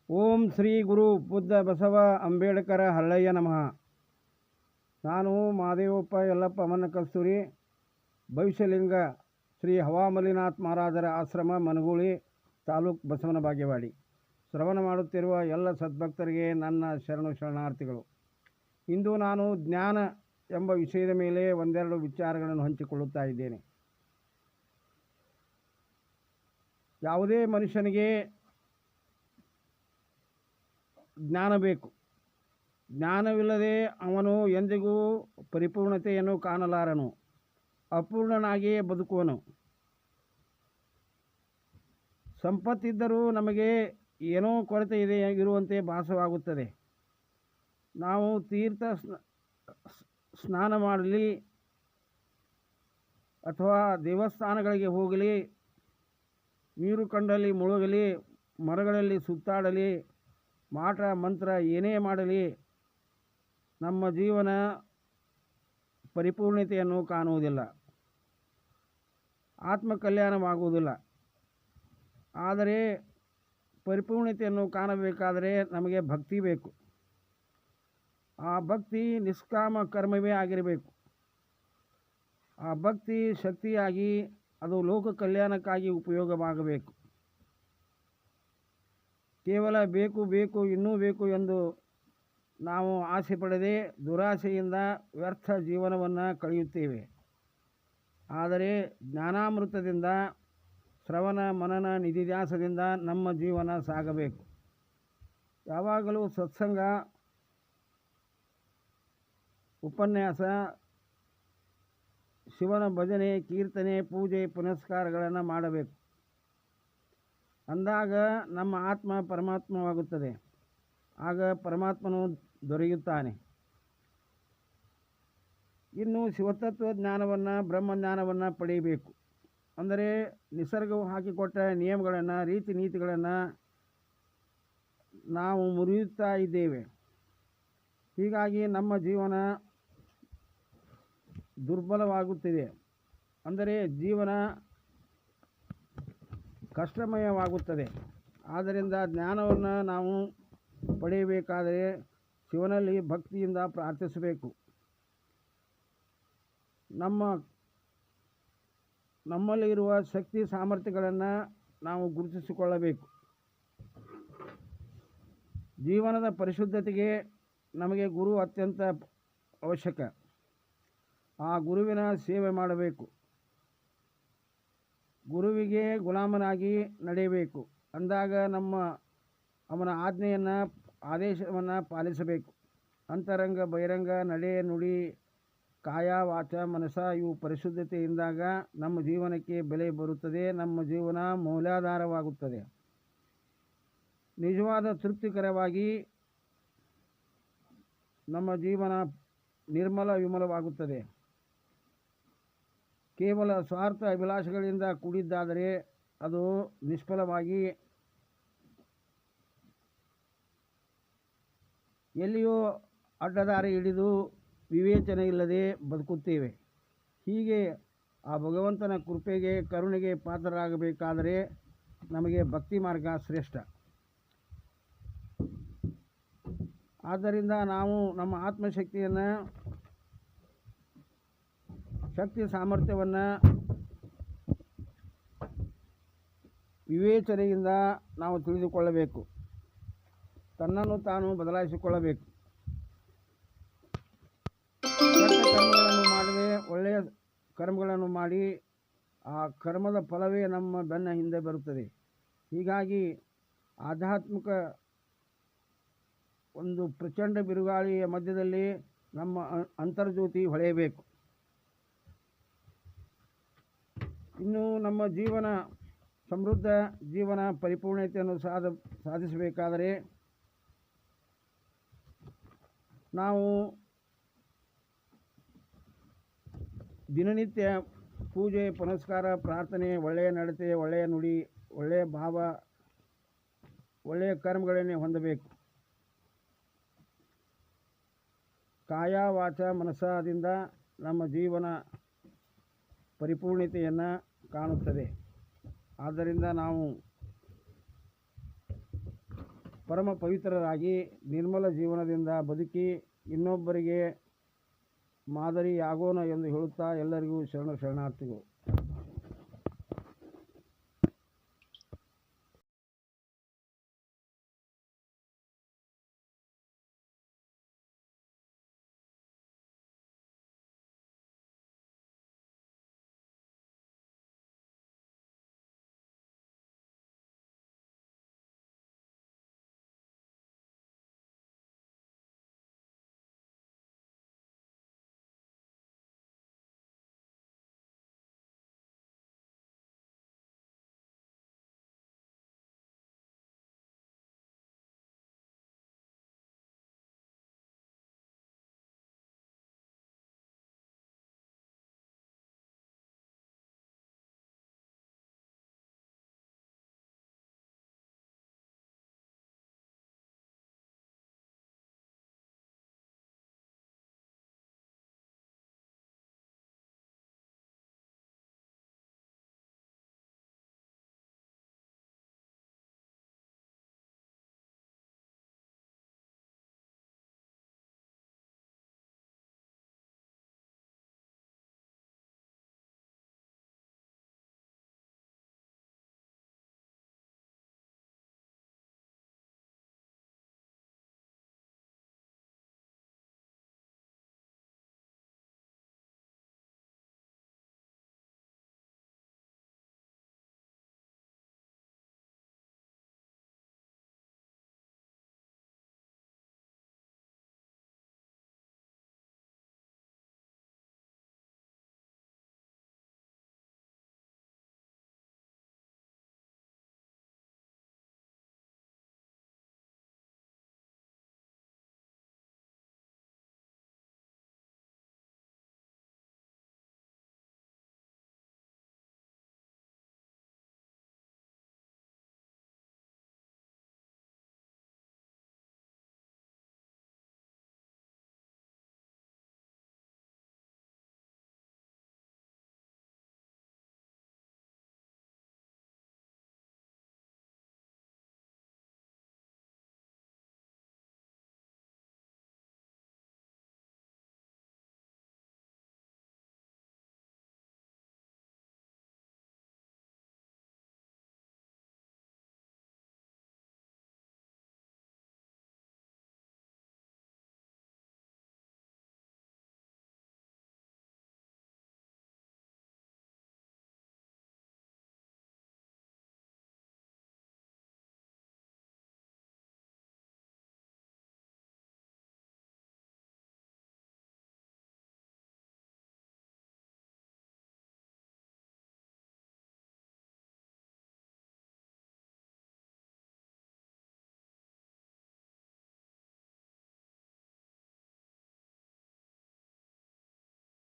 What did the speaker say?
ಓಂ ಶ್ರೀ ಗುರು ಬುದ್ಧ ಬಸವ ಅಂಬೇಡ್ಕರ ಹಳ್ಳಯ್ಯ ನಮಃ. ನಾನು ಮಾದೇವಪ್ಪ ಯಲ್ಲಪ್ಪ ಅಮನ ಕಸ್ತೂರಿ, ಭವಿಷ್ಯಲಿಂಗ ಶ್ರೀ ಹವಾಮಲಿನಾಥ್ ಮಹಾರಾಜರ ಆಶ್ರಮ ಮನಗೂಳಿ, ತಾಲೂಕು ಬಸವನ ಬಾಗೇವಾಡಿ. ಶ್ರವಣ ಮಾಡುತ್ತಿರುವ ಎಲ್ಲ ಸದ್ಭಕ್ತರಿಗೆ ನನ್ನ ಶರಣಾರ್ಥಿಗಳು. ಇಂದು ನಾನು ಜ್ಞಾನ ಎಂಬ ವಿಷಯದ ಮೇಲೆ ಒಂದೆರಡು ವಿಚಾರಗಳನ್ನು ಹಂಚಿಕೊಳ್ಳುತ್ತಾ ಇದ್ದೇನೆ. ಯಾವುದೇ ಮನುಷ್ಯನಿಗೆ ಜ್ಞಾನ ಬೇಕು. ಜ್ಞಾನವಿಲ್ಲದೆ ಅವನು ಎಂದಿಗೂ ಪರಿಪೂರ್ಣತೆಯನ್ನು ಕಾಣಲಾರನು, ಅಪೂರ್ಣನಾಗಿಯೇ ಬದುಕುವನು. ಸಂಪತ್ತಿದ್ದರೂ ನಮಗೆ ಏನೋ ಕೊರತೆ ಇರುವಂತೆ ಭಾಸವಾಗುತ್ತದೆ. ನಾವು ತೀರ್ಥ ಸ್ನಾನ ಮಾಡಲಿ ಅಥವಾ ದೇವಸ್ಥಾನಗಳಿಗೆ ಹೋಗಲಿ, ನೀರು ಕಂಡಲ್ಲಿ ಮುಳುಗಲಿ, ಮರಗಳಲ್ಲಿ ಸುತ್ತಾಡಲಿ, ಮಾಟ ಮಂತ್ರ ಏನೇ ಮಾಡಲಿ, ನಮ್ಮ ಜೀವನ ಪರಿಪೂರ್ಣತೆಯನ್ನು ಕಾಣುವುದಿಲ್ಲ, ಆತ್ಮಕಲ್ಯಾಣವಾಗುವುದಿಲ್ಲ. ಆದರೆ ಪರಿಪೂರ್ಣತೆಯನ್ನು ಕಾಣಬೇಕಾದರೆ ನಮಗೆ ಭಕ್ತಿ ಬೇಕು. ಆ ಭಕ್ತಿ ನಿಷ್ಕಾಮ ಕರ್ಮವೇ ಆಗಿರಬೇಕು. ಆ ಭಕ್ತಿ ಶಕ್ತಿಯಾಗಿ ಅದು ಲೋಕ ಕಲ್ಯಾಣಕ್ಕಾಗಿ ಉಪಯೋಗವಾಗಬೇಕು. ಕೇವಲ ಬೇಕು ಬೇಕು ಇನ್ನೂ ಬೇಕು ಎಂದು ನಾವು ಆಸೆ ಪಡದೆ ದುರಾಸೆಯಿಂದ ವ್ಯರ್ಥ ಜೀವನವನ್ನು ಕಳೆಯುತ್ತೇವೆ. ಆದರೆ ಜ್ಞಾನಾಮೃತದಿಂದ, ಶ್ರವಣ ಮನನ ನಿಧಿಧ್ಯಾಸದಿಂದ ನಮ್ಮ ಜೀವನ ಸಾಗಬೇಕು. ಯಾವಾಗಲೂ ಸತ್ಸಂಗ, ಉಪನ್ಯಾಸ, ಶಿವನ ಭಜನೆ, ಕೀರ್ತನೆ, ಪೂಜೆ ಪುನಸ್ಕಾರಗಳನ್ನು ಮಾಡಬೇಕು. ಅಂದಾಗ ನಮ್ಮ ಆತ್ಮ ಪರಮಾತ್ಮವಾಗುತ್ತದೆ. ಆಗ ಪರಮಾತ್ಮನು ದೊರೆಯುತ್ತಾನೆ. ಇನ್ನು ಶಿವತತ್ವ ಜ್ಞಾನವನ್ನು, ಬ್ರಹ್ಮಜ್ಞಾನವನ್ನು ಪಡೆಯಬೇಕು. ಅಂದರೆ ನಿಸರ್ಗವು ಹಾಕಿಕೊಟ್ಟ ನಿಯಮಗಳನ್ನು, ರೀತಿ ನೀತಿಗಳನ್ನು ನಾವು ಮುರಿಯುತ್ತಾ ಇದ್ದೇವೆ. ಹೀಗಾಗಿ ನಮ್ಮ ಜೀವನ ದುರ್ಬಲವಾಗುತ್ತಿದೆ. ಅಂದರೆ ಜೀವನ ಕಷ್ಟಮಯವಾಗುತ್ತದೆ. ಆದ್ದರಿಂದ ಜ್ಞಾನವನ್ನು ನಾವು ಪಡೆಯಬೇಕಾದರೆ ಶಿವನಲ್ಲಿ ಭಕ್ತಿಯಿಂದ ಪ್ರಾರ್ಥಿಸಬೇಕು. ನಮ್ಮಲ್ಲಿರುವ ಶಕ್ತಿ ಸಾಮರ್ಥ್ಯಗಳನ್ನು ನಾವು ಗುರುತಿಸಿಕೊಳ್ಳಬೇಕು. ಜೀವನದ ಪರಿಶುದ್ಧತೆಗೆ ನಮಗೆ ಗುರು ಅತ್ಯಂತ ಅವಶ್ಯಕ. ಆ ಗುರುವಿನ ಸೇವೆ ಮಾಡಬೇಕು. ಗುರುವಿಗೆ ಗುಲಾಮನಾಗಿ ನಡೆಯಬೇಕು. ಅಂದಾಗ ಅವನ ಆದೇಶವನ್ನು ಪಾಲಿಸಬೇಕು. ಅಂತರಂಗ ಬಹಿರಂಗ ನಡೆ ನುಡಿ, ಕಾಯ ವಾಚ ಮನಸ ಇವು ಪರಿಶುದ್ಧತೆಯಿಂದಾಗ ನಮ್ಮ ಜೀವನಕ್ಕೆ ಬೆಲೆ ಬರುತ್ತದೆ. ನಮ್ಮ ಜೀವನ ಮೌಲ್ಯಾಧಾರವಾಗುತ್ತದೆ. ನಿಜವಾದ ತೃಪ್ತಿಕರವಾಗಿ ನಮ್ಮ ಜೀವನ ನಿರ್ಮಲ ವಿಮಲವಾಗುತ್ತದೆ. ಕೇವಲ ಸ್ವಾರ್ಥ ಅಭಿಲಾಷೆಗಳಿಂದ ಕೂಡಿದ್ದಾದರೆ ಅದು ನಿಷ್ಫಲವಾಗಿ ಎಲ್ಲಿಯೋ ಅಡ್ಡದಾರಿ ಹಿಡಿದು ವಿವೇಚನೆ ಇಲ್ಲದೆ ಬದುಕುತ್ತೇವೆ. ಹೀಗೆ ಆ ಭಗವಂತನ ಕೃಪೆಗೆ, ಕರುಣೆಗೆ ಪಾತ್ರರಾಗಬೇಕಾದರೆ ನಮಗೆ ಭಕ್ತಿ ಮಾರ್ಗ ಶ್ರೇಷ್ಠ. ಆದ್ದರಿಂದ ನಾವು ನಮ್ಮ ಆತ್ಮಶಕ್ತಿಯನ್ನು, ಶಕ್ತಿ ಸಾಮರ್ಥ್ಯವನ್ನು ವಿವೇಚನೆಯಿಂದ ನಾವು ತಿಳಿದುಕೊಳ್ಳಬೇಕು. ತನ್ನನ್ನು ತಾನು ಬದಲಾಯಿಸಿಕೊಳ್ಳಬೇಕು. ಕೆಟ್ಟ ಕರ್ಮಗಳನ್ನು ಮಾಡದೆ ಒಳ್ಳೆಯ ಕರ್ಮಗಳನ್ನು ಮಾಡಿ ಆ ಕರ್ಮದ ಫಲವೇ ನಮ್ಮ ಬೆನ್ನ ಹಿಂದೆ ಬರುತ್ತದೆ. ಹೀಗಾಗಿ ಆಧ್ಯಾತ್ಮಿಕ ಒಂದು ಪ್ರಚಂಡ ಬಿರುಗಾಳಿಯ ಮಧ್ಯದಲ್ಲಿ ನಮ್ಮ ಅಂತರ್ಜ್ಯೋತಿ ಹೊಳೆಯಬೇಕು. ಇನ್ನು ನಮ್ಮ ಜೀವನ ಸಮೃದ್ಧ ಜೀವನ ಪರಿಪೂರ್ಣತೆಯನ್ನು ಸಾಧಿಸಬೇಕಾದರೆ ನಾವು ದಿನನಿತ್ಯ ಪೂಜೆ ಪುನಸ್ಕಾರ, ಪ್ರಾರ್ಥನೆ, ಒಳ್ಳೆಯ ನಡತೆ, ಒಳ್ಳೆಯ ನುಡಿ, ಒಳ್ಳೆಯ ಭಾವ, ಒಳ್ಳೆಯ ಕರ್ಮಗಳನ್ನೇ ಹೊಂದಬೇಕು. ಕಾಯ ವಾಚ ಮನಸ್ಸದಿಂದ ನಮ್ಮ ಜೀವನ ಪರಿಪೂರ್ಣತೆಯನ್ನು ಕಾಣುತ್ತದೆ. ಆದ್ದರಿಂದ ನಾವು ಪರಮ ಪವಿತ್ರರಾಗಿ ನಿರ್ಮಲ ಜೀವನದಿಂದ ಬದುಕಿ ಇನ್ನೊಬ್ಬರಿಗೆ ಮಾದರಿಯಾಗೋಣ ಎಂದು ಹೇಳುತ್ತಾ ಎಲ್ಲರಿಗೂ ಶರಣಾರ್ಥಿಗಳು.